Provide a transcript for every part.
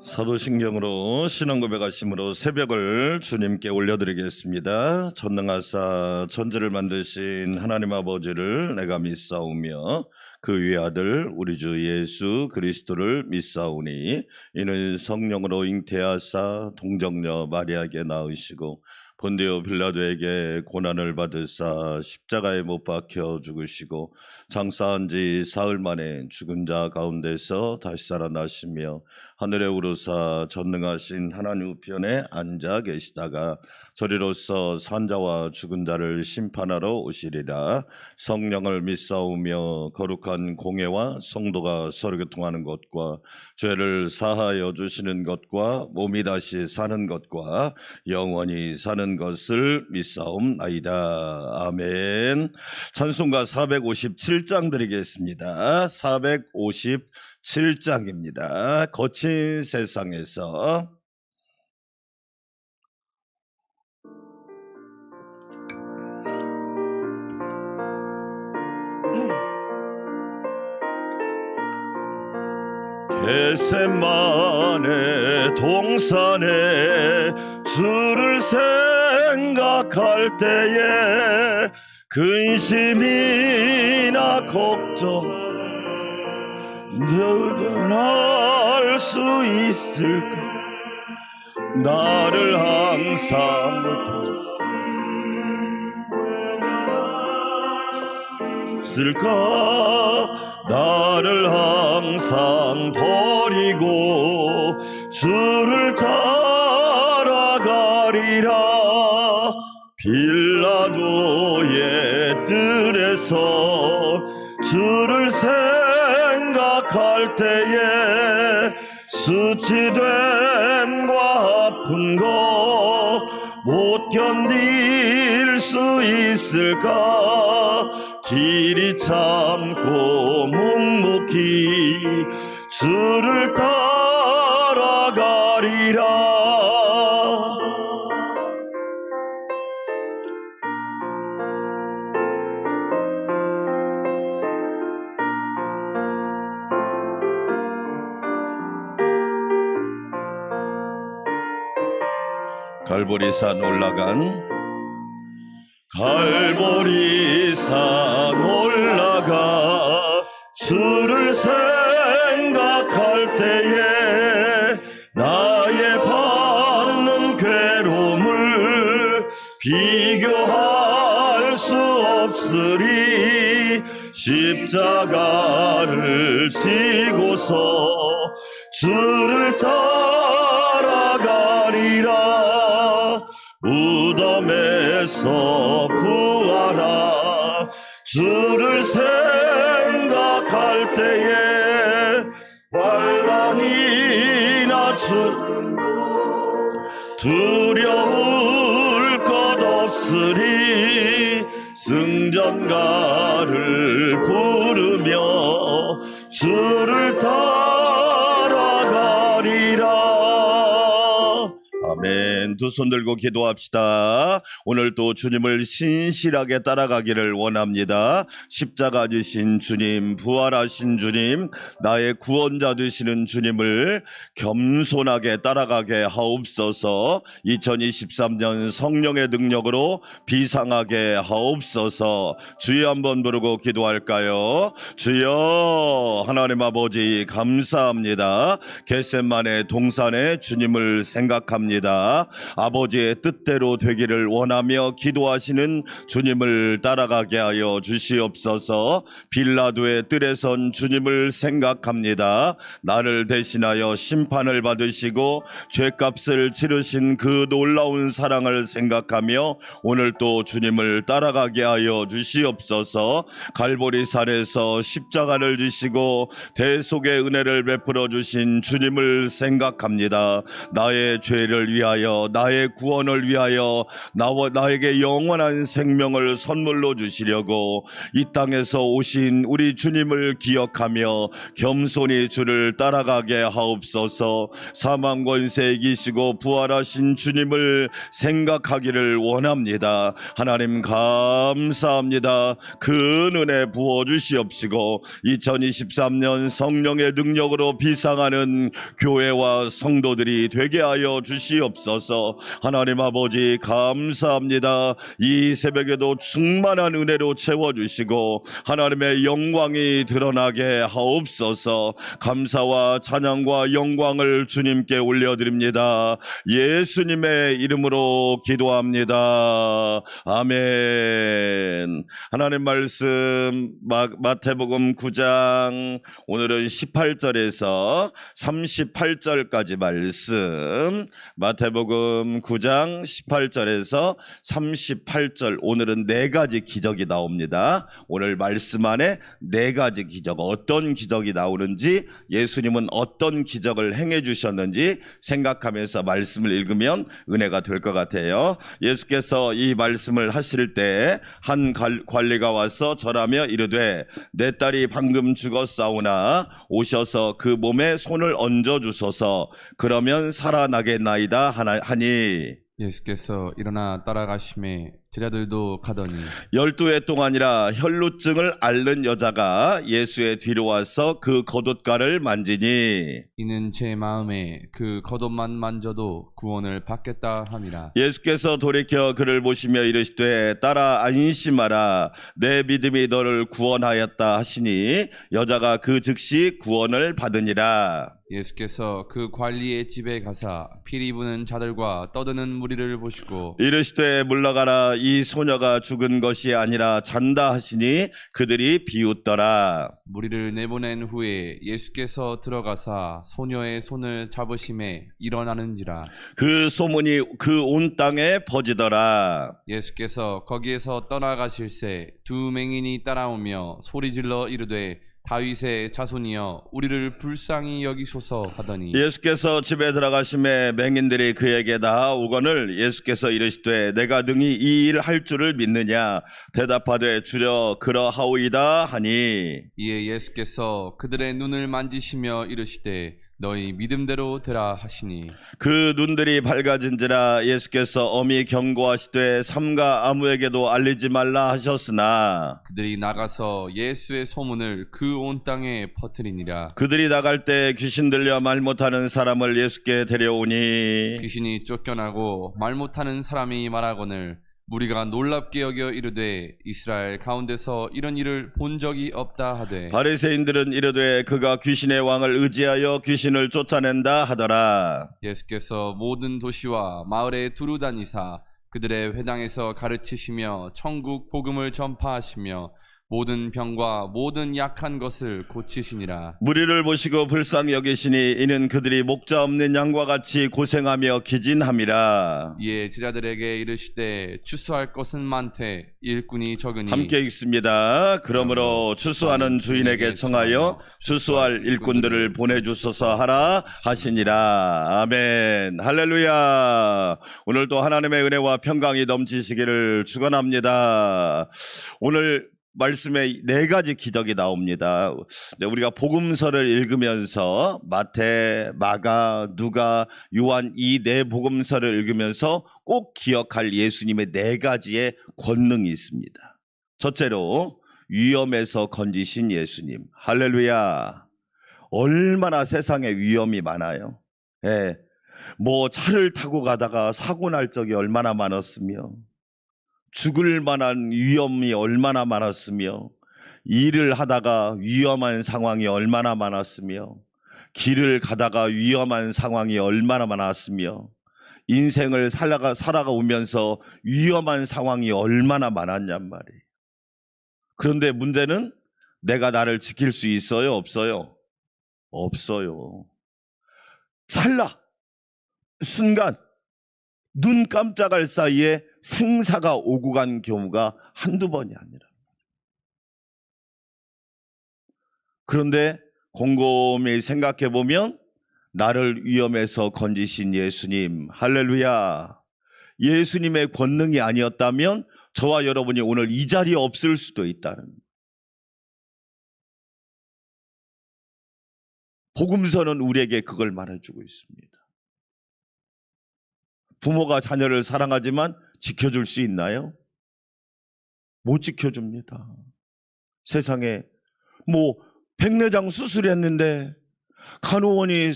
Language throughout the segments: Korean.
사도신경으로 신앙 고백하심으로 새벽을 주님께 올려드리겠습니다. 전능하사 천지를 만드신 하나님 아버지를 내가 믿사오며 그 위의 아들 우리 주 예수 그리스도를 믿사오니 이는 성령으로 잉태하사 동정녀 마리아에게 낳으시고 본디오 빌라도에게 고난을 받으사 십자가에 못 박혀 죽으시고 장사한 지 사흘 만에 죽은 자 가운데서 다시 살아나시며 하늘에 오르사 전능하신 하나님 우편에 앉아 계시다가 저리로서 산자와 죽은 자를 심판하러 오시리라. 성령을 믿사오며 거룩한 공회와 성도가 서로 교통하는 것과 죄를 사하여 주시는 것과 몸이 다시 사는 것과 영원히 사는 것을 믿사옵나이다. 아멘. 찬송가 457장 드리겠습니다. 457장입니다. 거친 세상에서. 겟세마네 동산에 주를 생각할 때에 근심이나 걱정 할 수 있을까? 나를 항상 쓸까? 나를 항상 버리고 주를 따라가리라. 빌라도의 뜰에서 주를 생각할 때에 수치됨과 아픈 거 못 견딜 수 있을까? 길이 참고 묵묵히 주를 따라가리라. 갈보리산 올라가 주를 생각할 때에 나의 받는 괴로움을 비교할 수 없으리. 십자가를 지고서 주를 따라가리라. 무덤에서 부활하 주를 생각할 때에 환난이나 두려울 것 없으리. 승전가를 부르며 주를 따라가리라. 아멘. 두 손 들고 기도합시다. 오늘 또 주님을 신실하게 따라가기를 원합니다. 십자가 지신 주님, 부활하신 주님, 나의 구원자 되시는 주님을 겸손하게 따라가게 하옵소서. 2023년 성령의 능력으로 비상하게 하옵소서. 주여 한번 부르고 기도할까요? 주여. 하나님 아버지 감사합니다. 겟세마네 동산에 주님을 생각합니다. 아버지의 뜻대로 되기를 원하며 기도하시는 주님을 따라가게 하여 주시옵소서. 빌라도의 뜰에 선 주님을 생각합니다. 나를 대신하여 심판을 받으시고 죄값을 치르신 그 놀라운 사랑을 생각하며 오늘 또 주님을 따라가게 하여 주시옵소서. 갈보리산에서 십자가를 지시고 대속의 은혜를 베풀어 주신 주님을 생각합니다. 나의 죄를 위하여 나의 구원을 위하여 나에게 영원한 생명을 선물로 주시려고 이 땅에서 오신 우리 주님을 기억하며 겸손히 주를 따라가게 하옵소서. 사망 권세 이기시고 부활하신 주님을 생각하기를 원합니다. 하나님 감사합니다. 큰 은혜 부어주시옵시고 2023년 성령의 능력으로 비상하는 교회와 성도들이 되게 하여 주시옵소서. 하나님 아버지 감사합니다. 이 새벽에도 충만한 은혜로 채워주시고 하나님의 영광이 드러나게 하옵소서. 감사와 찬양과 영광을 주님께 올려드립니다. 예수님의 이름으로 기도합니다. 아멘. 하나님 말씀 마태복음 9장 오늘은 18절에서 38절까지 말씀, 마태복음 9장 18절에서 38절, 오늘은 4가지 기적이 나옵니다. 오늘 말씀 안에 4가지 기적, 어떤 기적이 나오는지, 예수님은 어떤 기적을 행해 주셨는지 생각하면서 말씀을 읽으면 은혜가 될 것 같아요. 예수께서 이 말씀을 하실 때 한 관리가 와서 절하며 이르되 내 딸이 방금 죽었사오나 오셔서 그 몸에 손을 얹어 주소서. 그러면 살아나겠나이다 하니 예수께서 일어나 따라가심에 제자들도 가더니 12해 동안이라 혈루증을 앓는 여자가 예수의 뒤로 와서 그 겉옷가를 만지니 이는 제 마음에 그 겉옷만 만져도 구원을 받겠다 함이라. 예수께서 돌이켜 그를 보시며 이르시되 딸아 안심하라 내 믿음이 너를 구원하였다 하시니 여자가 그 즉시 구원을 받으니라. 예수께서 그 관리의 집에 가사 피리 부는 자들과 떠드는 무리를 보시고 이르시되 물러가라 이 소녀가 죽은 것이 아니라 잔다 하시니 그들이 비웃더라. 무리를 내보낸 후에 예수께서 들어가사 소녀의 손을 잡으심에 일어나는지라. 그 소문이 그 온 땅에 퍼지더라. 예수께서 거기에서 떠나가실새 두 맹인이 따라오며 소리질러 이르되 다윗의 자손이여 우리를 불쌍히 여기소서 하더니 예수께서 집에 들어가심에 맹인들이 그에게 나아오거늘 예수께서 이르시되 내가 능히 이 일 할 줄을 믿느냐 대답하되 주여 그러하오이다 하니 이에 예수께서 그들의 눈을 만지시며 이르시되 너희 믿음대로 되라 하시니 그 눈들이 밝아진지라. 예수께서 엄히 경고하시되 삼가 아무에게도 알리지 말라 하셨으나 그들이 나가서 예수의 소문을 그 온 땅에 퍼뜨리니라. 그들이 나갈 때 귀신 들려 말 못하는 사람을 예수께 데려오니 귀신이 쫓겨나고 말 못하는 사람이 말하거늘 무리가 놀랍게 여겨 이르되 이스라엘 가운데서 이런 일을 본 적이 없다 하되 바리새인들은 이르되 그가 귀신의 왕을 의지하여 귀신을 쫓아낸다 하더라. 예수께서 모든 도시와 마을에 두루 다니사 그들의 회당에서 가르치시며 천국 복음을 전파하시며 모든 병과 모든 약한 것을 고치시니라. 무리를 보시고 불쌍히 여기시니 이는 그들이 목자 없는 양과 같이 고생하며 기진함이라. 이에 제자들에게 이르시되 추수할 것은 많되 일꾼이 적으니 함께 읽습니다. 그러므로 추수하는 주인에게 청하여 추수할 일꾼들을 보내주소서 하라 하시니라. 아멘. 할렐루야. 오늘도 하나님의 은혜와 평강이 넘치시기를 축원합니다. 오늘 말씀에 4가지 기적이 나옵니다. 우리가 복음서를 읽으면서 마태, 마가, 누가, 요한 이 4복음서를 읽으면서 꼭 기억할 예수님의 4가지의 권능이 있습니다. 첫째로 위험에서 건지신 예수님. 할렐루야. 얼마나 세상에 위험이 많아요. 예. 뭐 차를 타고 가다가 사고 날 적이 얼마나 많았으며 죽을 만한 위험이 얼마나 많았으며 일을 하다가 위험한 상황이 얼마나 많았으며 길을 가다가 위험한 상황이 얼마나 많았으며 인생을 살아가오면서 위험한 상황이 얼마나 많았냔 말이에요. 그런데 문제는 내가 나를 지킬 수 있어요? 없어요? 없어요. 순간 눈 깜짝할 사이에 생사가 오고 간 경우가 한두 번이 아니라. 그런데 곰곰이 생각해 보면 나를 위험에서 건지신 예수님, 할렐루야. 예수님의 권능이 아니었다면 저와 여러분이 오늘 이 자리에 없을 수도 있다는, 복음서는 우리에게 그걸 말해주고 있습니다. 부모가 자녀를 사랑하지만 지켜줄 수 있나요? 못 지켜줍니다. 세상에 백내장 수술했는데 간호원이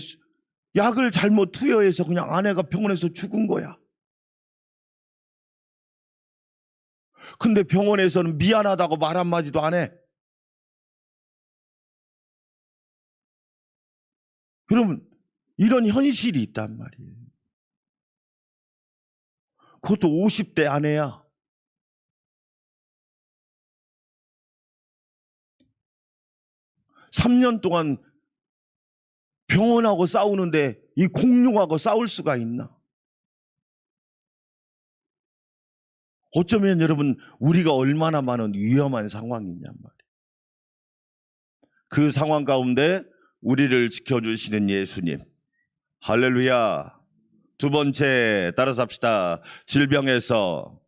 약을 잘못 투여해서 그냥 아내가 병원에서 죽은 거야. 근데 병원에서는 미안하다고 말 한마디도 안 해. 여러분, 이런 현실이 있단 말이에요. 그것도 50대 아내야. (3년) 동안 병원하고 싸우는데 이 공룡하고 싸울 수가 있나? 어쩌면 여러분, 우리가 얼마나 많은 위험한 상황이냔 말이에요. 그 상황 가운데 우리를 지켜주시는 예수님, 할렐루야. 두 번째, 따라서 합시다. 질병에서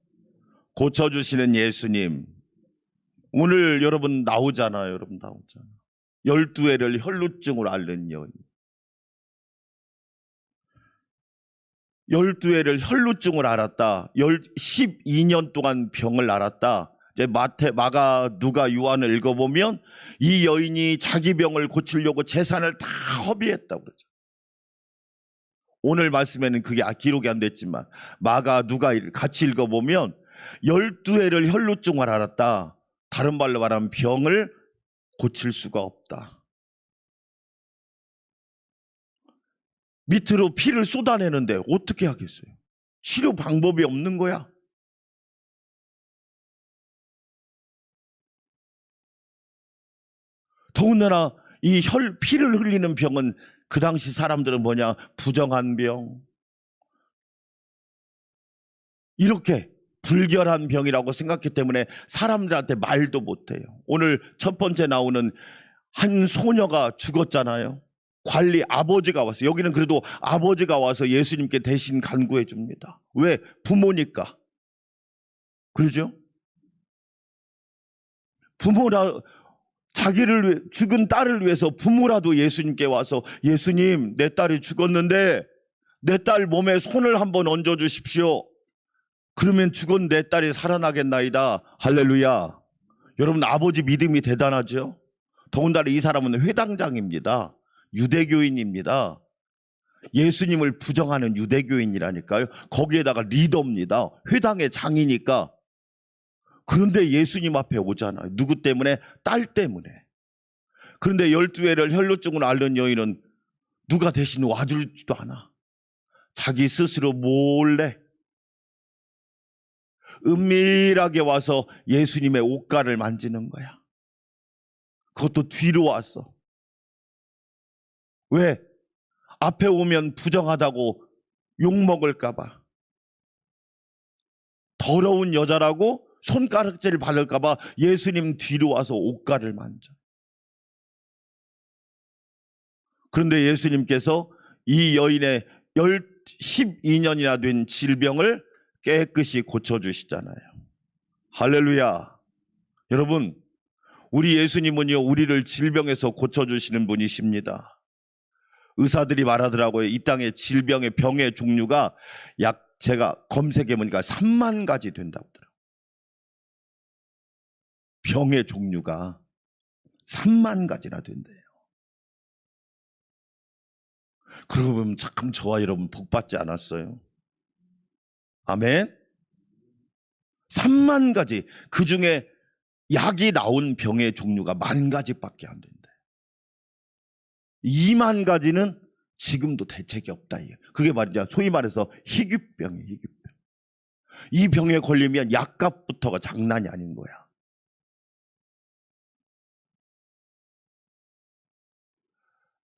고쳐주시는 예수님. 오늘 여러분 나오잖아요. 여러분 나오잖아요. 12회를 혈루증으로 앓는 여인. 12회를 혈루증을 앓았다. 12년 동안 병을 앓았다. 이제 마가, 누가, 요한을 읽어보면 이 여인이 자기 병을 고치려고 재산을 다 허비했다고 그러죠. 오늘 말씀에는 그게 기록이 안 됐지만 마가, 누가 같이 읽어보면 12회를 혈루증을 앓았다. 다른 말로 말하면 병을 고칠 수가 없다. 밑으로 피를 쏟아내는데 어떻게 하겠어요? 치료 방법이 없는 거야. 더군다나 이 피를 흘리는 병은 그 당시 사람들은 뭐냐? 부정한 병, 이렇게 불결한 병이라고 생각했기 때문에 사람들한테 말도 못해요. 오늘 첫 번째 나오는 한 소녀가 죽었잖아요. 관리 아버지가 왔어요. 여기는 그래도 아버지가 와서 예수님께 대신 간구해 줍니다. 왜? 부모니까. 그러죠? 부모라, 자기를 죽은 딸을 위해서 부모라도 예수님께 와서, 예수님, 내 딸이 죽었는데 내 딸 몸에 손을 한번 얹어 주십시오. 그러면 죽은 내 딸이 살아나겠나이다. 할렐루야. 여러분, 아버지 믿음이 대단하죠? 더군다나 이 사람은 회당장입니다. 유대교인입니다. 예수님을 부정하는 유대교인이라니까요. 거기에다가 리더입니다. 회당의 장이니까. 그런데 예수님 앞에 오잖아요. 누구 때문에? 딸 때문에. 그런데 12회를 혈루증으로 앓는 여인은 누가 대신 와주지도 않아. 자기 스스로 몰래 은밀하게 와서 예수님의 옷가를 만지는 거야. 그것도 뒤로 왔어. 왜? 앞에 오면 부정하다고 욕먹을까 봐. 더러운 여자라고 손가락질을 받을까 봐 예수님 뒤로 와서 옷가를 만져. 그런데 예수님께서 이 여인의 12년이나 된 질병을 깨끗이 고쳐주시잖아요. 할렐루야. 여러분, 우리 예수님은요, 우리를 질병에서 고쳐주시는 분이십니다. 의사들이 말하더라고요. 이 땅의 질병의 병의 종류가 제가 검색해보니까 3만 가지 된다고 하더라고요. 병의 종류가 3만 가지나 된대요. 그러고 보면 참 저와 여러분 복 받지 않았어요? 아멘. 3만 가지. 그 중에 약이 나온 병의 종류가 10,000가지밖에 안 된대. 2만 가지는 지금도 대책이 없다. 그게 말이죠. 소위 말해서 희귀병이에요. 희귀병. 이 병에 걸리면 약값부터가 장난이 아닌 거야.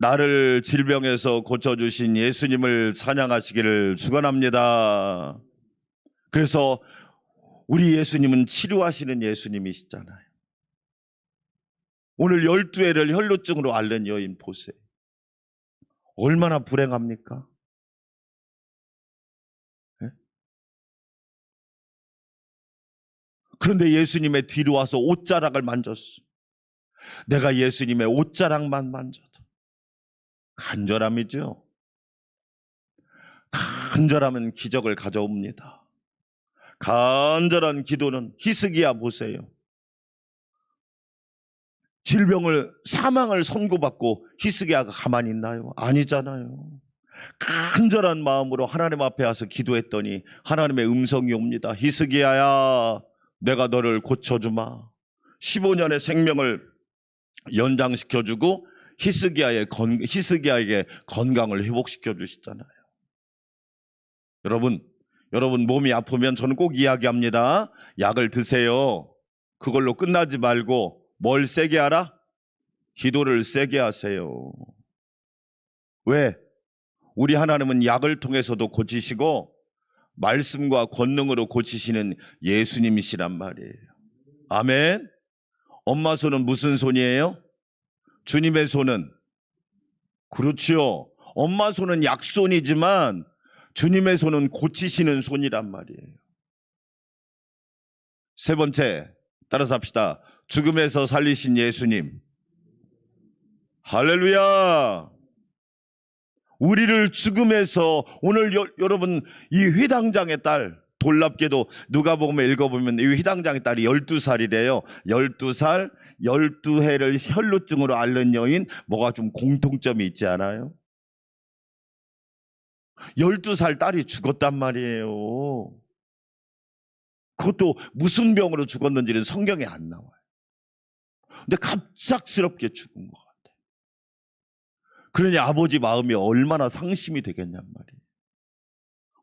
나를 질병에서 고쳐주신 예수님을 찬양하시기를 축원합니다. 그래서 우리 예수님은 치료하시는 예수님이시잖아요. 오늘 12회를 혈루증으로 앓는 여인 보세요. 얼마나 불행합니까? 예? 그런데 예수님의 뒤로 와서 옷자락을 만졌어. 내가 예수님의 옷자락만 만져도 간절함이죠. 간절하면 기적을 가져옵니다. 간절한 기도는 히스기야 보세요. 사망을 선고받고 히스기야가 가만히 있나요? 아니잖아요. 간절한 마음으로 하나님 앞에 와서 기도했더니 하나님의 음성이 옵니다. 히스기야야, 내가 너를 고쳐주마. 15년의 생명을 연장시켜주고 히스기야에게 건강을 회복시켜 주시잖아요. 여러분 몸이 아프면 저는 꼭 이야기합니다. 약을 드세요. 그걸로 끝나지 말고 뭘 세게 하라? 기도를 세게 하세요. 왜? 우리 하나님은 약을 통해서도 고치시고 말씀과 권능으로 고치시는 예수님이시란 말이에요. 아멘. 엄마 손은 무슨 손이에요? 주님의 손은? 그렇지요. 엄마 손은 약손이지만 주님의 손은 고치시는 손이란 말이에요. 세 번째, 따라서 합시다. 죽음에서 살리신 예수님. 할렐루야. 우리를 죽음에서, 오늘 여러분 이 회당장의 딸, 놀랍게도 누가복음에 읽어보면 이 회당장의 딸이 12살이래요. 12살, 12해를 혈루증으로 앓는 여인, 뭐가 좀 공통점이 있지 않아요? 12살 딸이 죽었단 말이에요. 그것도 무슨 병으로 죽었는지는 성경에 안 나와요. 근데 갑작스럽게 죽은 것 같아요. 그러니 아버지 마음이 얼마나 상심이 되겠냔 말이에요.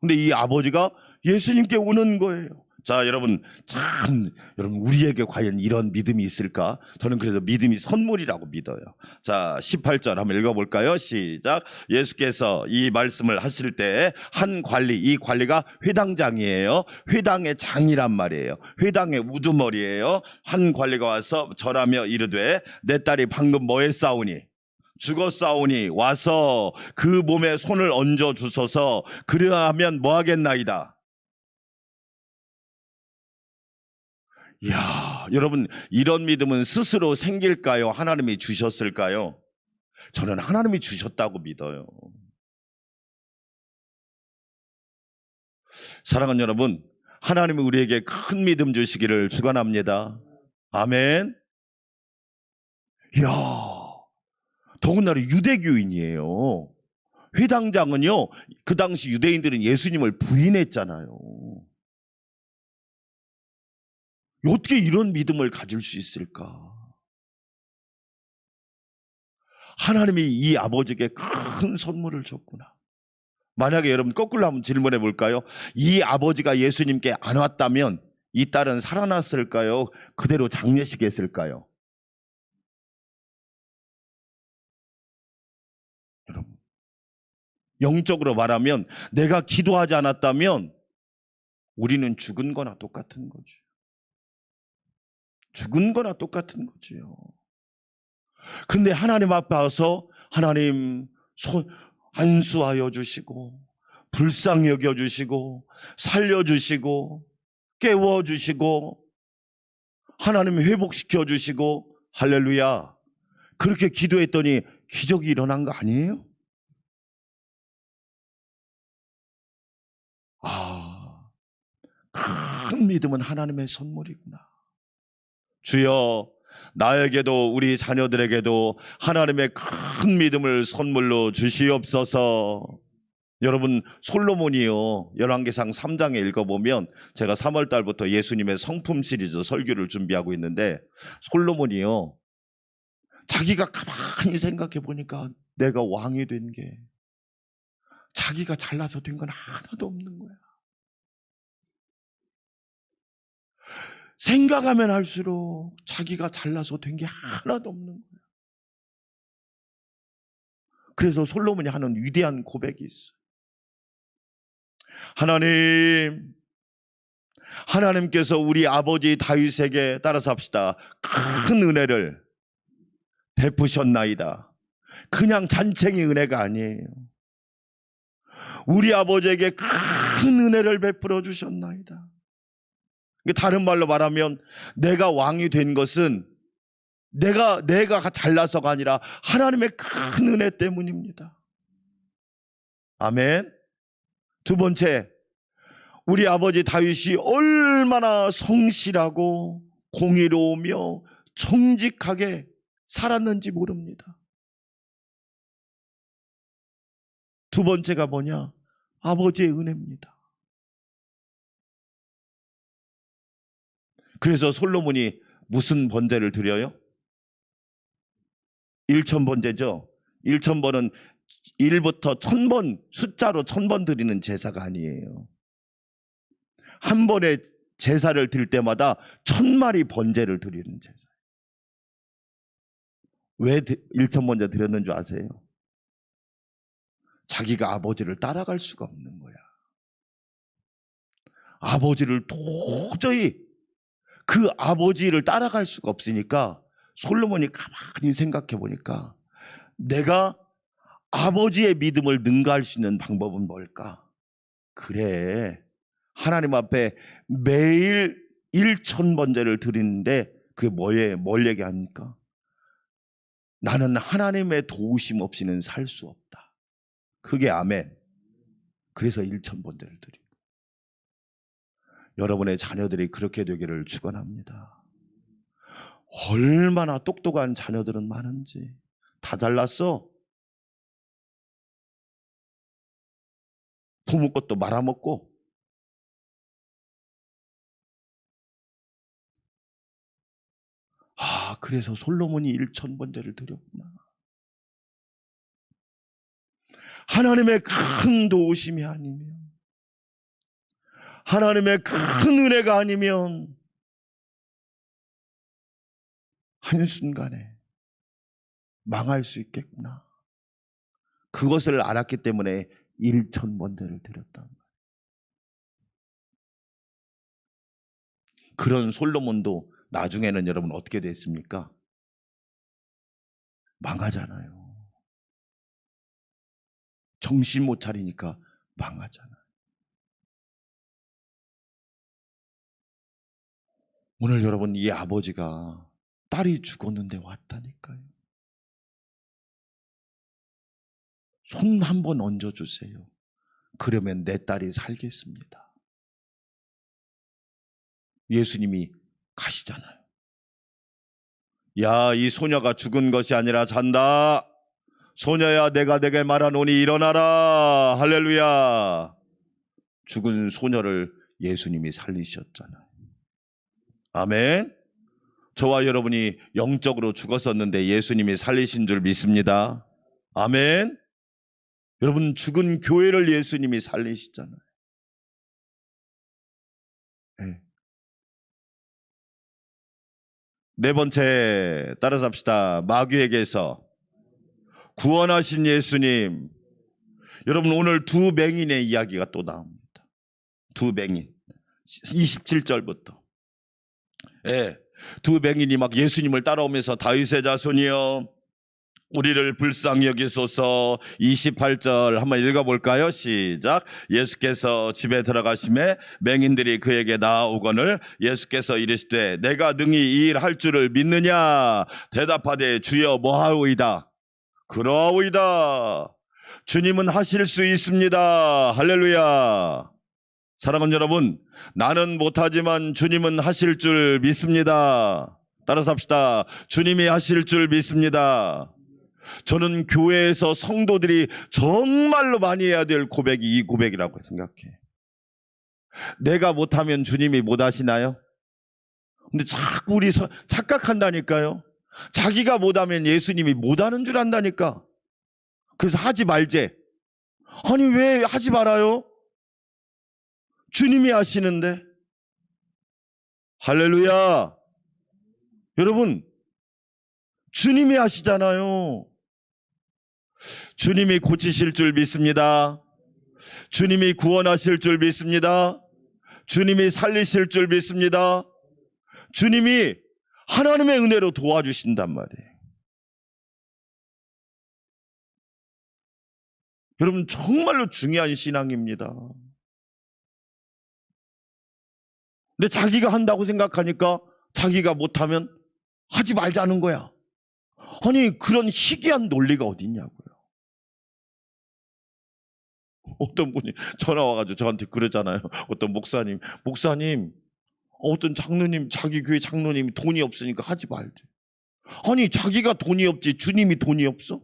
근데 이 아버지가 예수님께 오는 거예요. 자, 여러분, 여러분, 우리에게 과연 이런 믿음이 있을까? 저는 그래서 믿음이 선물이라고 믿어요. 자, 18절 한번 읽어볼까요? 시작. 예수께서 이 말씀을 하실 때 한 관리, 이 관리가 회당장이에요. 회당의 장이란 말이에요. 회당의 우두머리예요. 한 관리가 와서 절하며 이르되 내 딸이 방금 뭐 했사오니? 죽었사오니 와서 그 몸에 손을 얹어 주소서. 그러하면 뭐 하겠나이다? 이야, 여러분, 이런 믿음은 스스로 생길까요? 하나님이 주셨을까요? 저는 하나님이 주셨다고 믿어요. 사랑하는 여러분, 하나님은 우리에게 큰 믿음 주시기를 축원합니다. 아멘. 이야, 더군다나 유대교인이에요. 회당장은요, 그 당시 유대인들은 예수님을 부인했잖아요. 어떻게 이런 믿음을 가질 수 있을까? 하나님이 이 아버지에게 큰 선물을 줬구나. 만약에 여러분 거꾸로 한번 질문해 볼까요? 이 아버지가 예수님께 안 왔다면 이 딸은 살아났을까요? 그대로 장례식에 했을까요? 여러분, 영적으로 말하면 내가 기도하지 않았다면 우리는 죽은 거나 똑같은 거죠. 죽은 거나 똑같은 거지요. 근데 하나님 앞에 와서 하나님 안수하여 주시고 불쌍히 여겨 주시고 살려 주시고 깨워 주시고 하나님 회복시켜 주시고 할렐루야. 그렇게 기도했더니 기적이 일어난 거 아니에요? 아, 큰 믿음은 하나님의 선물이구나. 주여, 나에게도 우리 자녀들에게도 하나님의 큰 믿음을 선물로 주시옵소서. 여러분, 솔로몬이요, 열왕기상 3장에 읽어보면 제가 3월 달부터 예수님의 성품 시리즈 설교를 준비하고 있는데 솔로몬이요, 자기가 가만히 생각해 보니까 내가 왕이 된 게 자기가 잘나서 된 건 하나도 없는 거야. 생각하면 할수록 자기가 잘나서 된 게 하나도 없는 거야. 그래서 솔로몬이 하는 위대한 고백이 있어요. 하나님께서 우리 아버지 다윗에게, 따라서 합시다, 큰 은혜를 베푸셨나이다. 그냥 잔챙이 은혜가 아니에요. 우리 아버지에게 큰 은혜를 베풀어 주셨나이다. 다른 말로 말하면 내가 왕이 된 것은 내가 잘나서가 아니라 하나님의 큰 은혜 때문입니다. 아멘. 두 번째, 우리 아버지 다윗이 얼마나 성실하고 공의로우며 정직하게 살았는지 모릅니다. 두 번째가 뭐냐? 아버지의 은혜입니다. 그래서 솔로몬이 무슨 번제를 드려요? 1000번제죠. 1000번은 1부터 1000번, 숫자로 1000번 드리는 제사가 아니에요. 한 번의 제사를 드릴 때마다 1000마리 번제를 드리는 제사. 왜 1000번제 드렸는 줄 아세요? 자기가 아버지를 따라갈 수가 없는 거야. 아버지를 도저히 그 아버지를 따라갈 수가 없으니까 솔로몬이 가만히 생각해 보니까 내가 아버지의 믿음을 능가할 수 있는 방법은 뭘까? 그래, 하나님 앞에 매일 1000번제를 드리는데 그게 뭘 얘기합니까? 나는 하나님의 도우심 없이는 살 수 없다. 그게 아멘. 그래서 1000번제를 드리고, 여러분의 자녀들이 그렇게 되기를 축원합니다. 얼마나 똑똑한 자녀들은 많은지. 다 잘났어. 부모 것도 말아먹고. 그래서 솔로몬이 1000번제를 드렸구나. 하나님의 큰 도우심이 아니면, 하나님의 큰 은혜가 아니면 한순간에 망할 수 있겠구나. 그것을 알았기 때문에 1000번제를 드렸단 말이에요. 그런 솔로몬도 나중에는 여러분 어떻게 됐습니까? 망하잖아요. 정신 못 차리니까 망하잖아요. 오늘 여러분, 이 아버지가 딸이 죽었는데 왔다니까요. 손 한번 얹어주세요. 그러면 내 딸이 살겠습니다. 예수님이 가시잖아요. 야, 이 소녀가 죽은 것이 아니라 잔다. 소녀야, 내가 내게 말하노니 일어나라. 할렐루야. 죽은 소녀를 예수님이 살리셨잖아요. 아멘. 저와 여러분이 영적으로 죽었었는데 예수님이 살리신 줄 믿습니다. 아멘. 여러분, 죽은 교회를 예수님이 살리시잖아요. 네. 네 번째, 따라서 합시다. 마귀에게서 구원하신 예수님. 여러분, 오늘 두 맹인의 이야기가 또 나옵니다. 두 맹인. 27절부터. 예, 두 맹인이 막 예수님을 따라오면서 다윗의 자손이여 우리를 불쌍히 여기소서. 28절 한번 읽어볼까요? 시작. 예수께서 집에 들어가심에 맹인들이 그에게 나아오거늘 예수께서 이르시되 내가 능히 이 일 할 줄을 믿느냐? 대답하되 주여 뭐하오이다. 그러하오이다. 주님은 하실 수 있습니다. 할렐루야. 사랑하는 여러분, 나는 못하지만 주님은 하실 줄 믿습니다. 따라서 합시다. 주님이 하실 줄 믿습니다. 저는 교회에서 성도들이 정말로 많이 해야 될 고백이 이 고백이라고 생각해. 내가 못하면 주님이 못하시나요? 근데 자꾸 우리 착각한다니까요. 자기가 못하면 예수님이 못하는 줄 안다니까. 그래서 하지 말제. 아니, 왜 하지 말아요? 주님이 하시는데. 할렐루야. 여러분, 주님이 하시잖아요. 주님이 고치실 줄 믿습니다. 주님이 구원하실 줄 믿습니다. 주님이 살리실 줄 믿습니다. 주님이 하나님의 은혜로 도와주신단 말이에요. 여러분 정말로 중요한 신앙입니다. 근데 자기가 한다고 생각하니까 자기가 못하면 하지 말자는 거야. 아니 그런 희귀한 논리가 어디 있냐고요. 어떤 분이 전화 와가지고 저한테 그러잖아요. 어떤 목사님 어떤 장로님, 자기 교회 장로님이 돈이 없으니까 하지 말대. 아니 자기가 돈이 없지 주님이 돈이 없어?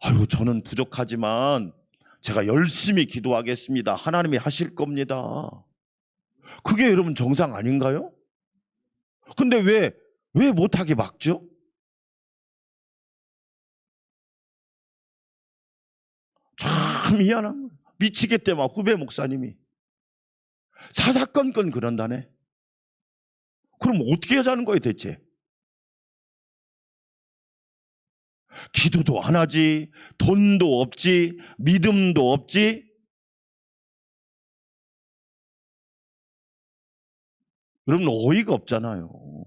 아유 저는 부족하지만 제가 열심히 기도하겠습니다. 하나님이 하실 겁니다. 그게 여러분 정상 아닌가요? 근데 왜 못하게 막죠? 참 미안한 거예요. 미치겠대 막 후배 목사님이 사사건건 그런다네. 그럼 어떻게 하자는 거예요 대체? 기도도 안 하지, 돈도 없지, 믿음도 없지. 여러분 어이가 없잖아요.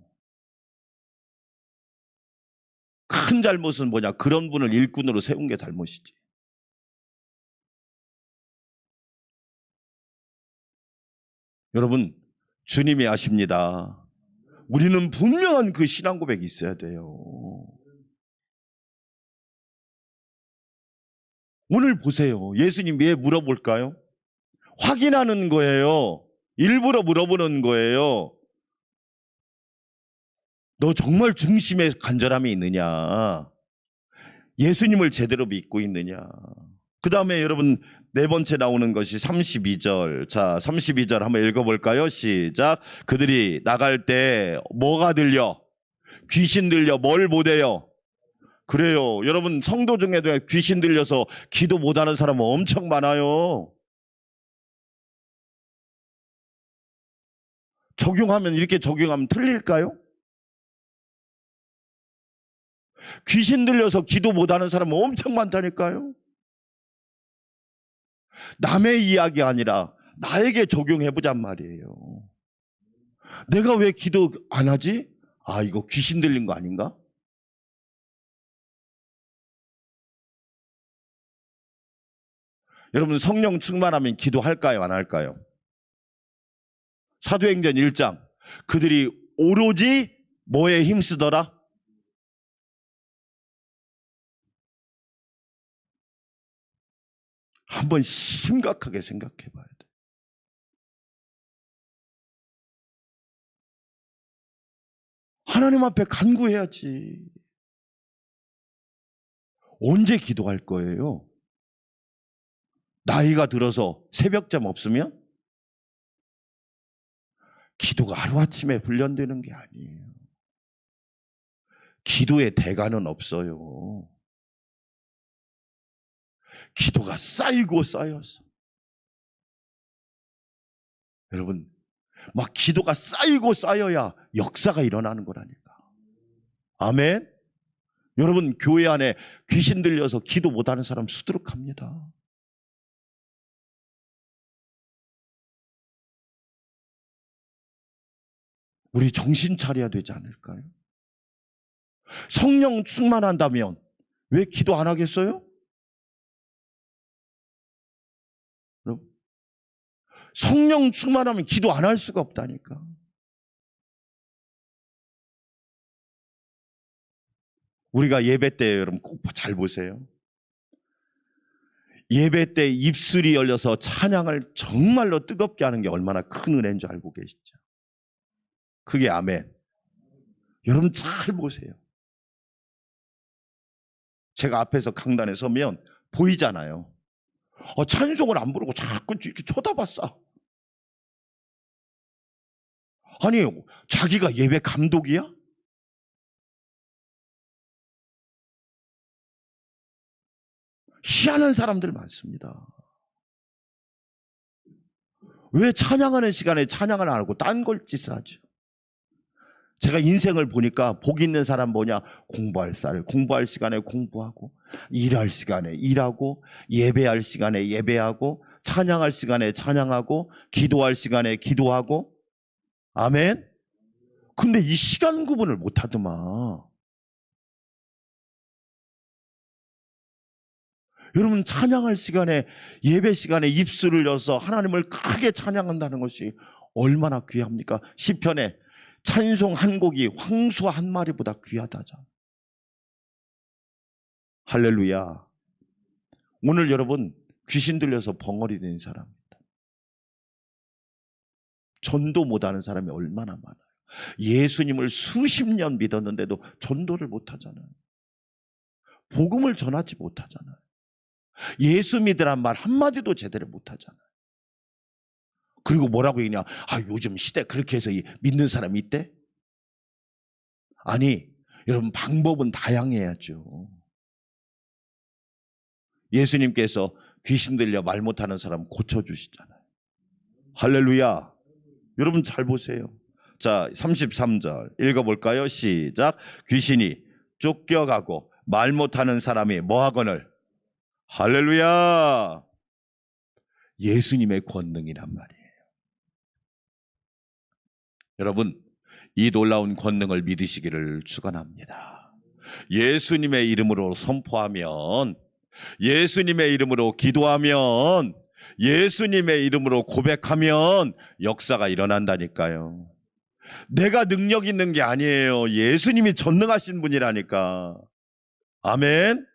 큰 잘못은 뭐냐? 그런 분을 일꾼으로 세운 게 잘못이지. 여러분 주님이 아십니다. 우리는 분명한 그 신앙 고백이 있어야 돼요. 오늘 보세요. 예수님 왜 물어볼까요? 확인하는 거예요. 일부러 물어보는 거예요. 너 정말 중심에 간절함이 있느냐? 예수님을 제대로 믿고 있느냐? 그 다음에 여러분 네 번째 나오는 것이 32절. 자, 32절 한번 읽어볼까요? 시작. 그들이 나갈 때 뭐가 들려? 귀신 들려. 뭘 못해요? 그래요. 여러분 성도 중에도 귀신 들려서 기도 못하는 사람 엄청 많아요. 적용하면 이렇게 적용하면 틀릴까요? 귀신 들려서 기도 못하는 사람은 엄청 많다니까요. 남의 이야기 아니라 나에게 적용해보잔 말이에요. 내가 왜 기도 안 하지? 아 이거 귀신 들린 거 아닌가? 여러분 성령 충만하면 기도할까요? 안 할까요? 사도행전 1장 그들이 오로지 뭐에 힘쓰더라? 한번 심각하게 생각해 봐야 돼. 하나님 앞에 간구해야지. 언제 기도할 거예요? 나이가 들어서 새벽잠 없으면? 기도가 하루아침에 훈련되는 게 아니에요. 기도의 대가는 없어요. 기도가 쌓이고 쌓여서 여러분 막 기도가 쌓이고 쌓여야 역사가 일어나는 거라니까. 아멘. 여러분 교회 안에 귀신 들려서 기도 못하는 사람 수두룩합니다. 우리 정신 차려야 되지 않을까요? 성령 충만한다면 왜 기도 안 하겠어요? 성령 충만하면 기도 안 할 수가 없다니까. 우리가 예배 때 여러분 꼭 잘 보세요. 예배 때 입술이 열려서 찬양을 정말로 뜨겁게 하는 게 얼마나 큰 은혜인 줄 알고 계시죠? 그게 아멘. 여러분 잘 보세요. 제가 앞에서 강단에 서면 보이잖아요. 찬송을 안 부르고 자꾸 이렇게 쳐다봤어. 아니 자기가 예배 감독이야? 희한한 사람들 많습니다. 왜 찬양하는 시간에 찬양을 안 하고 딴 걸 짓을 하죠? 제가 인생을 보니까 복 있는 사람 뭐냐? 공부할 시간에 공부하고, 일할 시간에 일하고, 예배할 시간에 예배하고, 찬양할 시간에 찬양하고, 기도할 시간에 기도하고. 아멘. 근데 이 시간 구분을 못 하더만. 여러분, 찬양할 시간에, 예배 시간에 입술을 여서 하나님을 크게 찬양한다는 것이 얼마나 귀합니까? 시편에 찬송 한 곡이 황소 한 마리보다 귀하다잖아. 할렐루야. 오늘 여러분, 귀신 들려서 벙어리 된 사람입니다. 전도 못하는 사람이 얼마나 많아요. 예수님을 수십 년 믿었는데도 전도를 못하잖아요. 복음을 전하지 못하잖아요. 예수 믿으란 말 한마디도 제대로 못하잖아요. 그리고 뭐라고 얘기냐? 요즘 시대 그렇게 해서 믿는 사람이 있대? 아니, 여러분, 방법은 다양해야죠. 예수님께서 귀신 들려 말 못하는 사람 고쳐주시잖아요. 할렐루야. 여러분 잘 보세요. 자, 33절 읽어볼까요? 시작. 귀신이 쫓겨가고 말 못하는 사람이 뭐하거늘? 할렐루야. 예수님의 권능이란 말이에요. 여러분, 이 놀라운 권능을 믿으시기를 축원합니다. 예수님의 이름으로 선포하면, 예수님의 이름으로 기도하면, 예수님의 이름으로 고백하면 역사가 일어난다니까요. 내가 능력 있는 게 아니에요. 예수님이 전능하신 분이라니까. 아멘.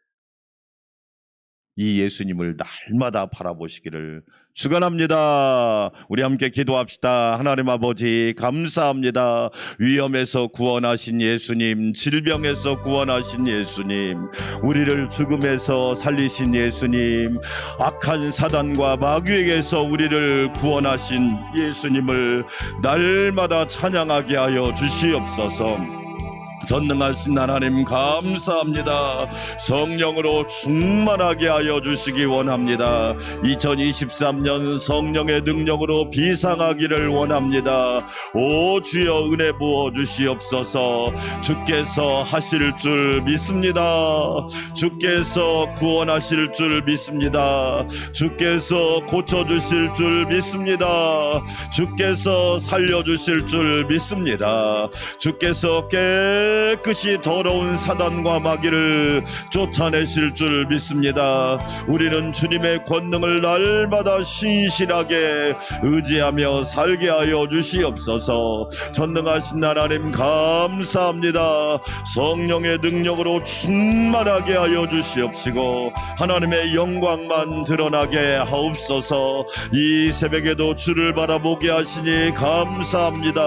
이 예수님을 날마다 바라보시기를 축원합니다. 우리 함께 기도합시다. 하나님 아버지, 감사합니다. 위험에서 구원하신 예수님, 질병에서 구원하신 예수님, 우리를 죽음에서 살리신 예수님, 악한 사단과 마귀에게서 우리를 구원하신 예수님을 날마다 찬양하게 하여 주시옵소서. 전능하신 하나님 감사합니다. 성령으로 충만하게 하여 주시기 원합니다. 2023년 성령의 능력으로 비상하기를 원합니다. 오 주여, 은혜 부어 주시옵소서. 주께서 하실 줄 믿습니다. 주께서 구원하실 줄 믿습니다. 주께서 고쳐주실 줄 믿습니다. 주께서 살려주실 줄 믿습니다. 주께서 깨끗이 더러운 사단과 마귀를 쫓아내실 줄 믿습니다. 우리는 주님의 권능을 날마다 신실하게 의지하며 살게 하여 주시옵소서. 전능하신 하나님 감사합니다. 성령의 능력으로 충만하게 하여 주시옵시고 하나님의 영광만 드러나게 하옵소서. 이 새벽에도 주를 바라보게 하시니 감사합니다.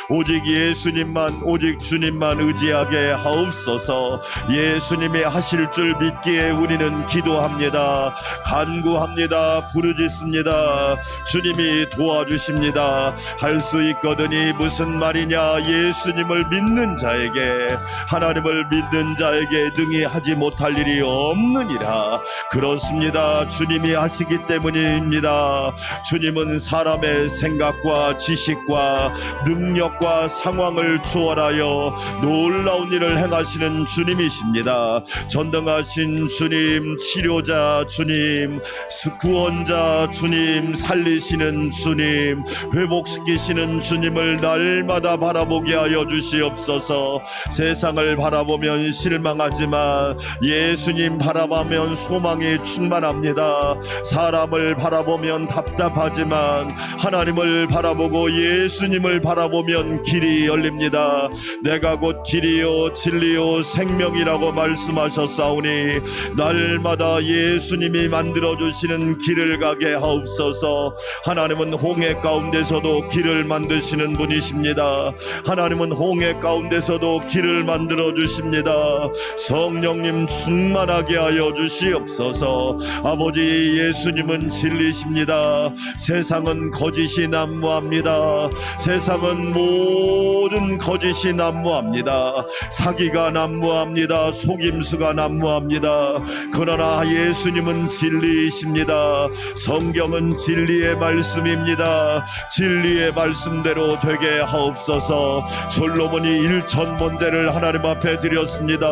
오직 예수님만, 오직 주님만 의지하게 하옵소서. 예수님이 하실 줄 믿기에 우리는 기도합니다. 간구합니다. 부르짖습니다. 주님이 도와주십니다. 할 수 있거든이 무슨 말이냐? 예수님을 믿는 자에게, 하나님을 믿는 자에게 능히 하지 못할 일이 없느니라. 그렇습니다. 주님이 하시기 때문입니다. 주님은 사람의 생각과 지식과 능력과 상황을 초월하여 놀라운 일을 행하시는 주님이십니다. 전능하신 주님, 치료자 주님, 구원자 주님, 살리시는 주님, 회복시키시는 주님을 날마다 바라보게 하여 주시옵소서. 세상을 바라보면 실망하지만 예수님 바라보면 소망이 충만합니다. 사람을 바라보면 답답하지만 하나님을 바라보고 예수님을 바라보면 길이 열립니다. 내가 곧 길이요 진리요 생명이라고 말씀하셨사오니 날마다 예수님이 만들어주시는 길을 가게 하옵소서. 하나님은 홍해 가운데서도 길을 만드시는 분이십니다. 하나님은 홍해 가운데서도 길을 만들어 주십니다. 성령님 충만하게 하여 주시옵소서. 아버지, 예수님은 진리십니다. 세상은 거짓이 난무합니다. 세상은 모든 거짓이 난무합니다. 사기가 난무합니다. 속임수가 난무합니다. 그러나 예수님은 진리이십니다. 성경은 진리의 말씀입니다. 진리의 말씀대로 되게 하옵소서. 솔로몬이 1000번제를 하나님 앞에 드렸습니다.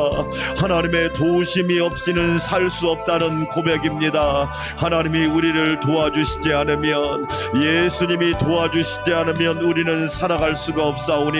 하나님의 도우심이 없이는 살 수 없다는 고백입니다. 하나님이 우리를 도와주시지 않으면, 예수님이 도와주시지 않으면 우리는 살아갈 수가 없사오니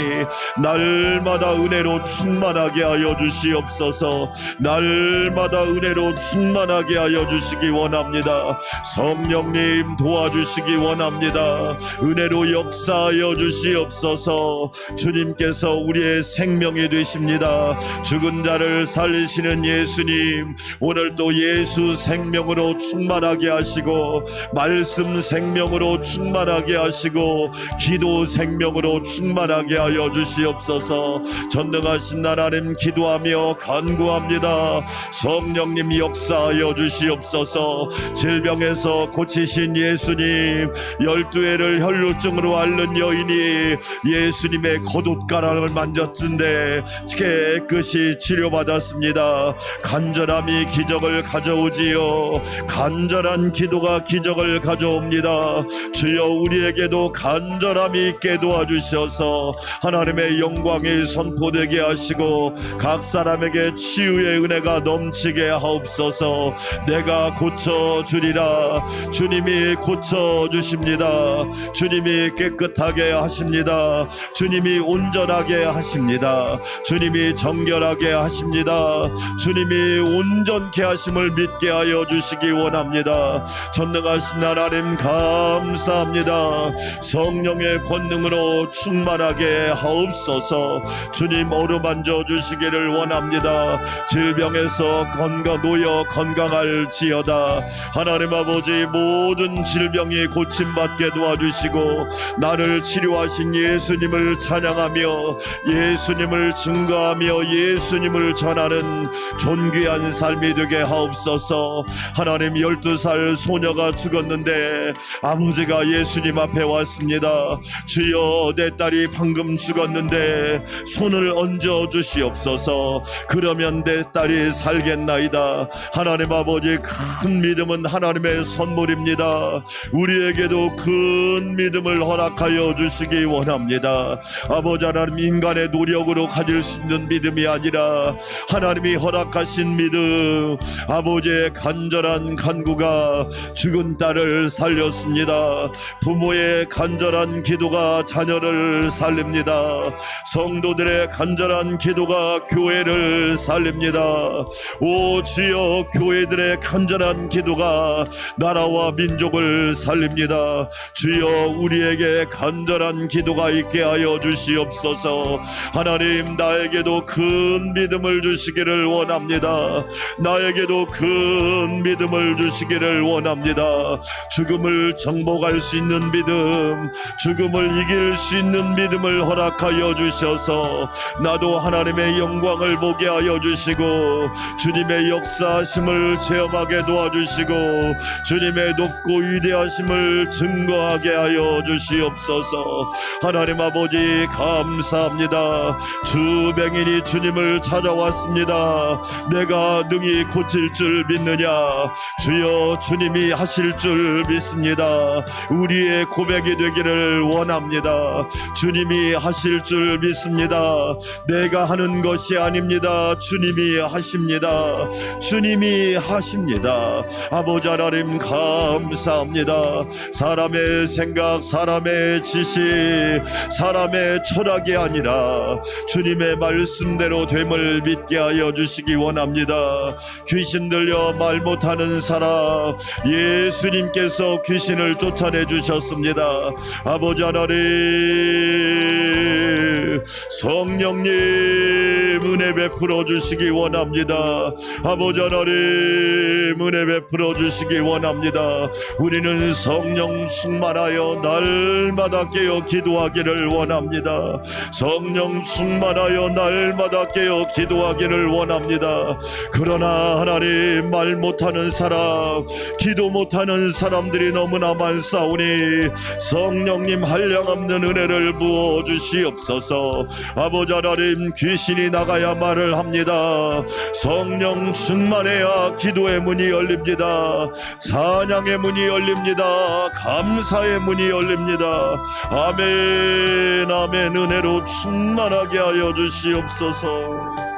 날마다 은혜로 충만하게 하여 주시옵소서. 날마다 은혜로 충만하게 하여 주시기 원합니다. 성령님 도와주시기 원합니다. 은혜로 역사하여 주시옵소서. 주님께서 우리의 생명이 되십니다. 죽은 자를 살리시는 예수님, 오늘 또 예수 생명으로 충만하게 하시고, 말씀 생명으로 충만하게 하시고, 기도 생명으로 충만하게 하여 주시옵소서. 전능하신 하나님 기도하며 간구합니다. 성령님 역사하여 주시옵소서. 질병에서 고치신 예수님, 12회를 혈루증으로 앓는 여인이 예수님의 겉옷가락을 만졌는데 깨끗이 치료받았습니다. 간절함이 기적을 가져오지요. 간절한 기도가 기적을 가져옵니다. 주여, 우리에게도 간절함이 있게 도와주셔서 하나님의 영광이 선포되게 하시고 각 사람에게 치유의 은혜가 넘치게 하옵소서. 내가 고쳐주리라. 주님이 고쳐주십니다. 주님이 깨끗하게 하십니다. 주님이 온전하게 하십니다. 주님이 정결하게 하십니다. 주님이 온전케 하심을 믿게 하여 주시기 원합니다. 전능하신 하나님 감사합니다. 성령의 권능으로 충만하게 하옵소서. 주님 어루만져 주시기를 원합니다. 질병에서 놓여 건강할지어다. 하나님 아버지, 모든 질병이 고침받게 도와주시고 나를 치료하신 예수님을 찬양하며 예수님을 증거하며 예수님을 전하는 존귀한 삶이 되게 하옵소서. 하나님, 12살 소녀가 죽었는데 아버지가 예수님 앞에 왔습니다. 주여, 내 딸이 방금 죽었는데 손을 얹어 주시옵소서. 그러면 내 딸이 살겠나이다. 하나님 아버지, 큰 믿음은 하나님의 선물입니다. 우리에게도 큰 믿음을 허락하여 주시기 원합니다. 아버지 하나님, 인간의 노력으로 가질 수 있는 믿음이 아니라 하나님이 허락하신 믿음, 아버지의 간절한 간구가 죽은 딸을 살렸습니다. 부모의 간절한 기도가 자녀를 살립니다. 성도들의 간절한 기도가 교회를 살립니다. 오 주여, 교회들의 간절한 기도가 나라와 민족을 살립니다. 주여, 우리에게 간절한 기도가 있게 하여 주시옵소서. 하나님, 나에게도 큰 믿음을 주시기를 원합니다. 나에게도 큰 믿음을 주시기를 원합니다. 죽음을 정복할 수 있는 믿음, 죽음을 이길 수 있는 믿음을 허락하여 주셔서 나도 하나님의 영광을 보게 하여 주시고 주님의 역사하심을 체험하게 도와주시고 주님의 높고 위대하심을 증거하게 하여 주시옵소서. 하나님 아버지, 감사합니다. 주병인이 주님을 찾아왔습니다. 내가 능히 고칠 줄 믿느냐? 주여, 주님이 하실 줄 믿습니다. 우리의 고백이 되기를 원합니다. 주님이 하실 줄 믿습니다. 내가 하는 것이 아닙니다. 주님이 하십니다. 주님이 하십니다. 아버지 하나님, 감사합니다. 사람의 생각, 사람의 지식, 사람의 철학이 아니라 주님의 말씀대로 됨을 믿게 하여 주시기 원합니다. 귀신 들려 말 못하는 사람, 예수님께서 귀신을 쫓아내 주셨습니다. 아버지 하나님, 성령님 은혜 베풀어 주시기 원합니다. 아버지 하나님, 은혜 베풀어 주시기 원합니다. 우리는 성령 충만하여 날마다 깨어 기도하기를 원합니다. 성령 충만하여 날마다 깨어 기도하기를 원합니다. 그러나 하나님, 말 못하는 사람, 기도 못하는 사람들이 너무나 많사오니 성령님 한량없는 은혜를 부어 주시옵소서. 아버지 하나님, 귀신이 나가야 말을 합니다. 성령 충만해야 기도의 문이 열립니다. 찬양의 문이 열립니다. 감사의 문이 열립니다. 아멘, 아멘. 은혜로 충만하게 하여 주시옵소서.